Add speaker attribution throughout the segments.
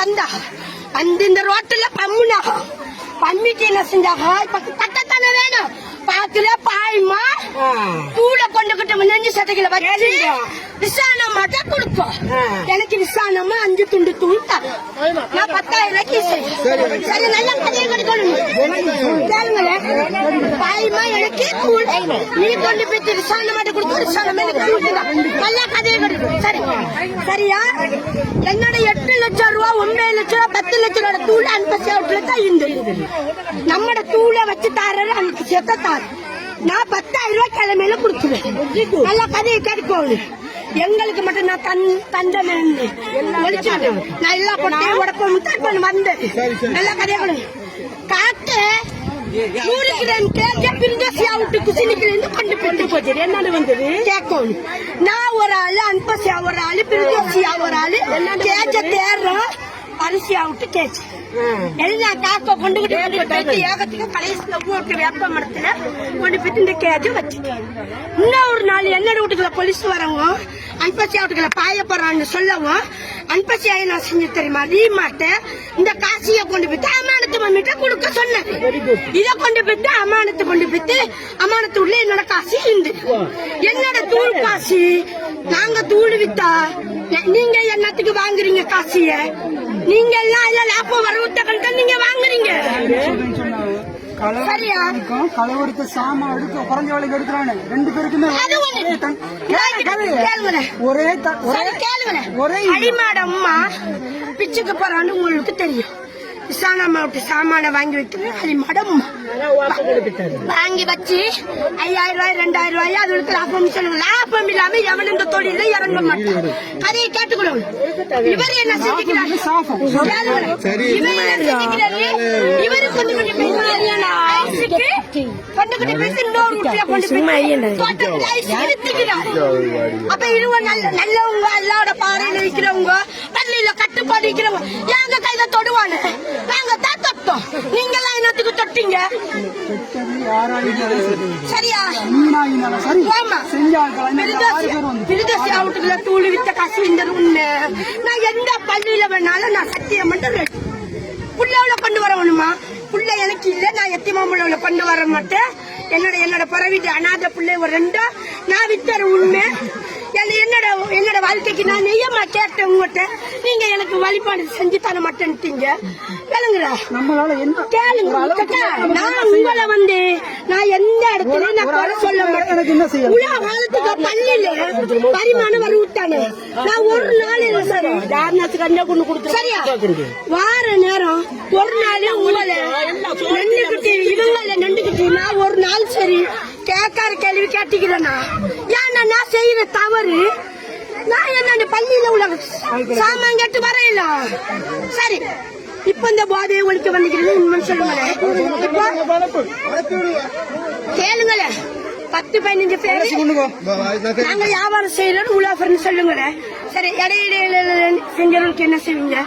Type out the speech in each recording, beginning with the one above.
Speaker 1: வந்தா வந்து இந்த ரோட்டுல பம்முனா பம்மிட்டு என்ன செஞ்சாங்க இப்ப கட்டத்தானே வேணும் பாத்துல பாய்மா தூள கொண்டுகிட்டு நெஞ்சு சட்டைகளை வச்சு விசாரணை மட்டும் கொடுப்போம். எனக்கு விசாரணமா 5 துண்டு தூள் தரும். நான் 10,000 ரூபாய்க்கு சரி நல்ல கதையை கிடைக்கணும். பாய்மா எனக்கு தூள் நீ கொண்டு போய் விசாரணை மட்டும் கொடுத்து விசாரணை நல்ல கதையை கிடைக்கும். சரி சரியா என்னோட 8 லட்சம் ரூபா 9 லட்சம் ரூபா 10 லட்சம் ரூபா தூள் அனுப்பி தான் இந்த நம்மட தூளை வச்சு தாரு அனுப்பி சேர்த்த தாரு. நான் 10,000 ரூபாய் கிழமையில கொடுத்துருவேன். நல்ல கதையை கேட்கணும். எங்களுக்கு மட்டும் நான் தண்டனை நான் எல்லா பொட்டையும் உடப்ப வந்தேன். நல்ல கதையை காட்டு நான் ஒரு ஆளு அன்பசியா ஒரு ஆளு பிரிதோசியா ஒரு ஆளு கேஜ தேர்றோம் அரிசியா விட்டு கேச்சு எல்லாம் காக்க கொண்டுகிட்டு ஏகத்துக்கு கடைசியில போட்டு வேப்ப மரத்துல கொண்டு போயிட்டு இந்த கேஜ வச்சு இன்னும் ஒரு நாள் என்னோட வீட்டுக்குள்ள போலீஸ் வரவங்க அன்பசியா வீட்டுக்குள்ள பாய போறான்னு சொல்லவும் அன்பசியா நான் செஞ்சு தெரியுமா ரீமாட்ட இந்த காசிய கொண்டு போயிட்டு அமானத்து மம்மிட்ட கொடுக்க சொன்னேன். இத கொண்டு போயிட்டு அமானத்து கொண்டு போயிட்டு அமானத்து உள்ள என்னோட காசு இருந்து என்னோட தூள் காசு நாங்க தூள் வித்தா நீங்க என்னத்துக்கு வாங்குறீங்க காசிய நீங்க எல்லாம் இல்ல லாபம் வரவுட்ட நீங்க வாங்குறீங்க. சரியா
Speaker 2: கலவரத்தை சாமா எடுக்க குறைஞ்ச வேலைக்கு எடுக்கிறானு 2 பேருக்குமே
Speaker 1: ஒரே அடிமாட அம்மா பிச்சுக்கு போறான்னு உங்களுக்கு தெரியும். விசாரணை விட்டு சாமான வாங்கி வைக்கிறது அடிமாட அம்மா வாங்கி வச்சு 5,000 ரூபாய் 2,000 ரூபாய் அதுக்கு லாபம் சொல்லுங்க. லாபம் இல்லாம எவன் இந்த தொழில இறங்க மாட்டான். கதையை கேட்டுக்கணும். இவர் என்ன செஞ்சுக்கிறாரு இவரு கொண்டு அப்ப இருவ நல்லவங்க எல்லாரோட பாறையில விக்கிறவங்க பள்ளியில கட்டுப்பாடு விக்கிறவங்க எங்க கையில தொடுவானு நாங்க தான் தொட்டோம். நீங்க எல்லாம் என்னத்துக்கு தொட்டீங்க? சரியா பிரிதோசி அவுட்டுக்குள்ள தூள் வித்த காசு இந்த உண்மை. நான் எந்த பள்ளியில வேணாலும் நான் சத்தியம் மட்டும் புள்ளவுல கொண்டு வரணுமா? புள்ள எனக்கு இல்ல நான் எத்திமா புள்ளவுல கொண்டு வர மாட்டேன். என்னோட பரவிட்டு அநாத பிள்ளை ஒரு 2 நான் வித்தர உண்மை. என்னோட வாழ்க்கைக்கு நான் நெய்யமா கேட்டேன் உங்ககிட்ட நீங்க எனக்கு வழிபாடு செஞ்சு தர மாட்டேன்ட்டீங்க. கேளுங்களா கேளுங்க நான் உங்களை வந்து நான் எந்த இடத்துல நான் குறை சொல்ல மாட்டேன். உலக காலத்துக்கு பள்ளியில பரிமாணம் வர விட்டானு நான் ஒரு நாள் இல்லை சார் சரியா வார நேரம் ஒரு நாள் உங்களை நண்டுகிட்டு இவங்கள நண்டுகிட்டு நான் ஒரு நாள் சரி கேட்கார கேள்வி கேட்டுக்கிறேன்னா ஏன்னா நான் செய்யற தவறு நான் என்ன பள்ளியில உள்ள சாமான் கேட்டு வரையில சரி. இப்ப இந்த போதையை ஒழிக்க வந்துக்கிறது உண்மைன்னு சொல்லுங்களேன். கேளுங்களேன் 10-15 பேர் நாங்க வியாபாரம் செய்யறோம் உலாஃபர்னு சொல்லுங்களேன். சரி இடையில செஞ்சவங்களுக்கு என்ன செய்வீங்க?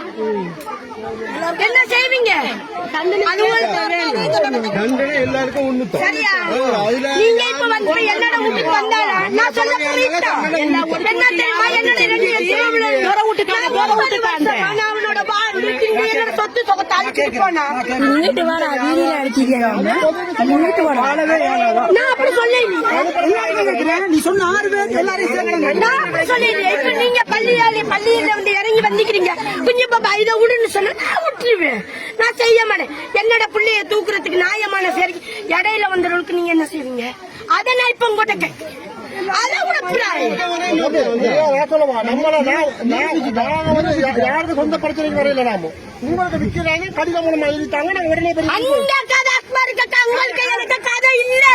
Speaker 1: என்ன செய்வீங்க? சரியா நீங்க இப்ப வந்து என்னோட வீட்டுக்கு வந்தால நான் சொல்ல என்ன தெரியுமா என்னோட சொத்து சொகத்தை அழிச்சிட்டு போனா நான் அப்படி சொல்லி
Speaker 2: நீ சொன்ன 6 பேர் எல்லாரும்
Speaker 1: நான் அப்படி சொல்லிடுறேன். இப்ப நீங்க பள்ளியில வந்து இறங்கி வந்துக்கிறீங்க குஞ்சு பாப்பா இதை விடுன்னு சொன்ன நான் விட்டுருவேன். நான் செய்ய மாட்டேன். என்னோட பிள்ளைய தூக்குறதுக்கு நியாயமான சரி இடையில வந்தவர்களுக்கு நீங்க என்ன செய்வீங்க? அதை நான் இப்ப உங்ககிட்ட கேட்கிறேன்.
Speaker 3: சொந்த பிரச்சனைக்கு வரையில நாம உங்களுக்கு விற்கிறாங்க கடிதம் மூலமா எழுதிட்டாங்க நாங்க உடனே
Speaker 1: அந்த கதை உங்களுக்கு எனக்கு கதை இல்ல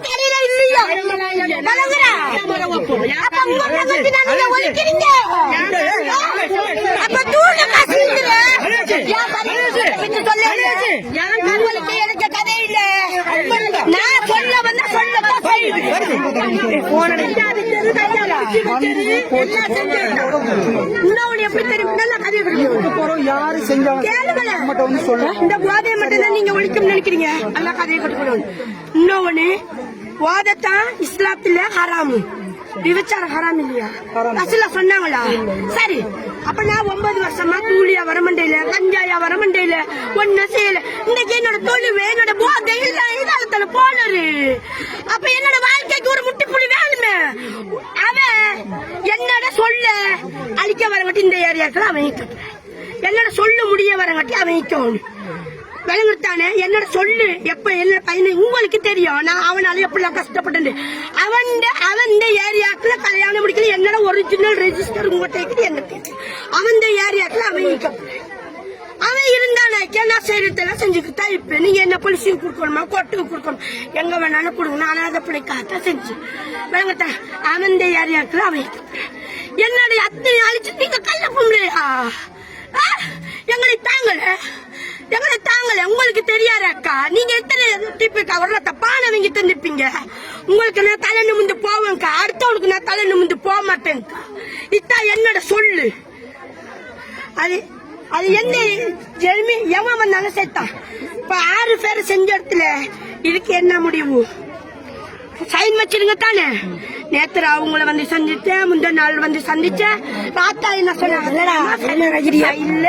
Speaker 1: கடையில இல்லையா ஒழிக்கிறீங்க அப்ப தூண காசு எனக்கு கதை இல்ல நான் சொல்ல வந்த இந்த போதையை மட்டும்தான் நீங்க ஒழிக்கும் நினைக்கிறீங்க. அல்ல கதையை கட்டுக்கணும். இன்னொன்னு போதைத்தான் இஸ்லாத்துல ஹராமு விபச்சாரம் ஹராம் இல்லையா?
Speaker 2: ஹராம்.
Speaker 1: அசல சொன்னாங்களா? சரி, அப்ப நான் 9 வருஷமா கூலியா வர மண்டையில, கஞ்சாயா வர மண்டையில, ஒன்னும் செய்யல. இன்னைக்கு என்னோட தொழில், என்னோட போதை இதால போனரு. அப்ப என்னோட வாழ்க்கைக்கு ஒரு முட்டிப்புள்ளி வேணுமே. அவன் என்னோட சொல்ல அழிக்க வரங்கட்டி இந்த ஏரியாக்கள் அவன் என்னோட சொல்ல முடிய வரங்கட்டி அவன் விளங்குத்தானே. என்னோட சொல்லு எப்ப என்ன பையனு உங்களுக்கு தெரியும். நான் அவனால எப்படிலாம் கஷ்டப்பட்டேன். அவன் ஏரியாக்குள்ள கல்யாணம் முடிக்கல. என்னோட ஒரிஜினல் ரெஜிஸ்டர் உங்கள்கிட்ட என்ன அவன் ஏரியாக்குள்ள அவன் இருந்தானாக்கே நான் செய்யறதெல்லாம் செஞ்சுக்கிட்டா. இப்ப நீங்க என்ன போலீஸுக்கு கொடுக்கணுமா, கோர்ட்டுக்கு கொடுக்கணும், எங்க வேணாலும் கொடுங்க. நான் அதை பிள்ளைக்காத்தான் செஞ்சு விளங்குத்தா. அவன் ஏரியாக்குள்ள அவன் என்னுடைய அத்தனை அழிச்சு நீங்க கல்ல பொம்பளையா எங்களை தாங்கல. உங்களுக்கு தெரியாது அக்கா, நீங்க எத்தனை டிப்பிக்கா வர்ற தப்பானவங்க தந்துப்பீங்க. உங்களுக்கு நான் தலை நிமிந்து போவேன்க்கா, அடுத்தவனுக்கு நான் தலை நிமிந்து போக மாட்டேன்க்கா. இதான் என்னோட சொல்லு. அது என்ன எவன் வந்தாலும் சேர்த்தான். இப்ப 6 பேர் செஞ்ச இடத்துல இதுக்கு என்ன முடிவு? சைன் வச்சிருங்க தானே. நேத்து அவங்கள வந்து சந்திச்சேன், முந்த நாள் வந்து சந்திச்சேன். ராத்தா என்ன சொன்னாங்க? இல்ல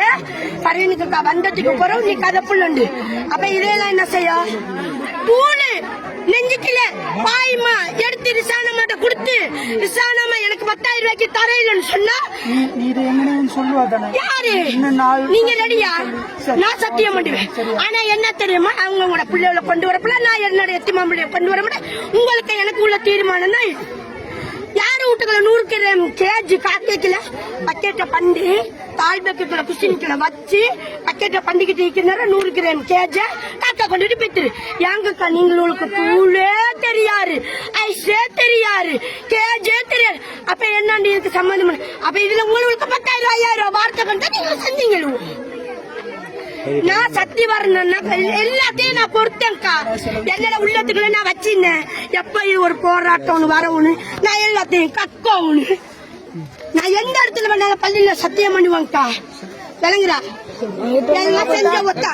Speaker 1: பரவனுக்கு வந்ததுக்கு பிறகு நீ கதை புள்ளண்டு. அப்ப இதெல்லாம் என்ன செய்ய? தூளு நெஞ்சுக்கல பாய்மா எடுத்து ரிசானமாட்ட கொடுத்து, ரிசானமா எனக்கு 10,000 ரூபாய்க்கு தரையிலன்னு சொன்னா யாரு? நீங்க ரெடியா? நான் சத்தியம் பண்ணுவேன். ஆனா என்ன தெரியுமா, அவங்களோட பிள்ளைகளை கொண்டு வரப்பல, நான் என்னோட எத்திமா பிள்ளைய கொண்டு வர மாட்டேன். உங்களுக்கு எனக்கு உள்ள தீர்மானம் தான். யாரு வீட்டுக்குள்ள 100 கிராம் கேஜி காக்கைக்குல பக்கெட்ட பண்டி தாழ்பக்குள்ள குசினிக்குள்ள வச்சு பக்கெட்ட பண்டிக்கிட்டு இருக்கிற 100 கிராம் கேஜ காக்கா கொண்டுட்டு போய்த்துரு. எங்கக்கா நீங்களுக்கு தூளே தெரியாது, ஐஸே தெரியாது, கேஜே தெரியாது. அப்ப என்னண்டு இதுக்கு சம்மந்தம்? அப்ப இதுல உங்களுக்கு 10,000 5,000 வார்த்தை கண்டா நீங்க செஞ்சீங்களோ? நான் சக்தி வரணும்னா எல்லாத்தையும் நான் பொறுத்தேன்க்கா. என்னோட உள்ளத்துக்குள்ள நான் வச்சிருந்தேன். எப்ப ஒரு போராட்டம் வரவுன்னு நான் எல்லாத்தையும் கக்கவுன்னு நான் எந்த இடத்துல வேணாலும் பள்ளியில சத்தியம் பண்ணுவேன்க்கா. விளங்குறா? எல்லாம் செஞ்ச ஒத்தா